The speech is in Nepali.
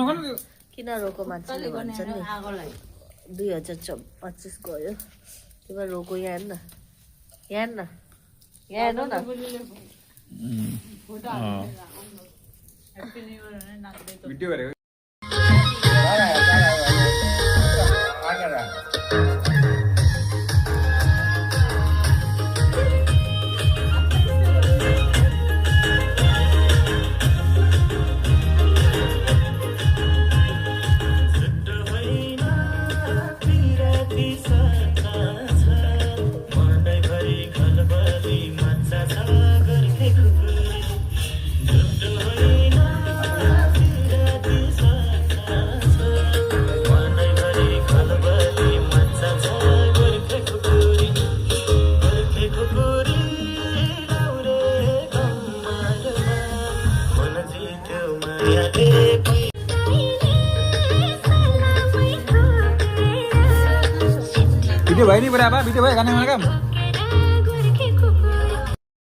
गर्नु किन रोको मान्छेले भन्छ नि 2025 गयो त्यो भएर रोको यहाँ हेर्न यहाँ हेर्नु न भिडियो गरेको भिडियो भयो नि बराबर भिडियो भयो खाना काम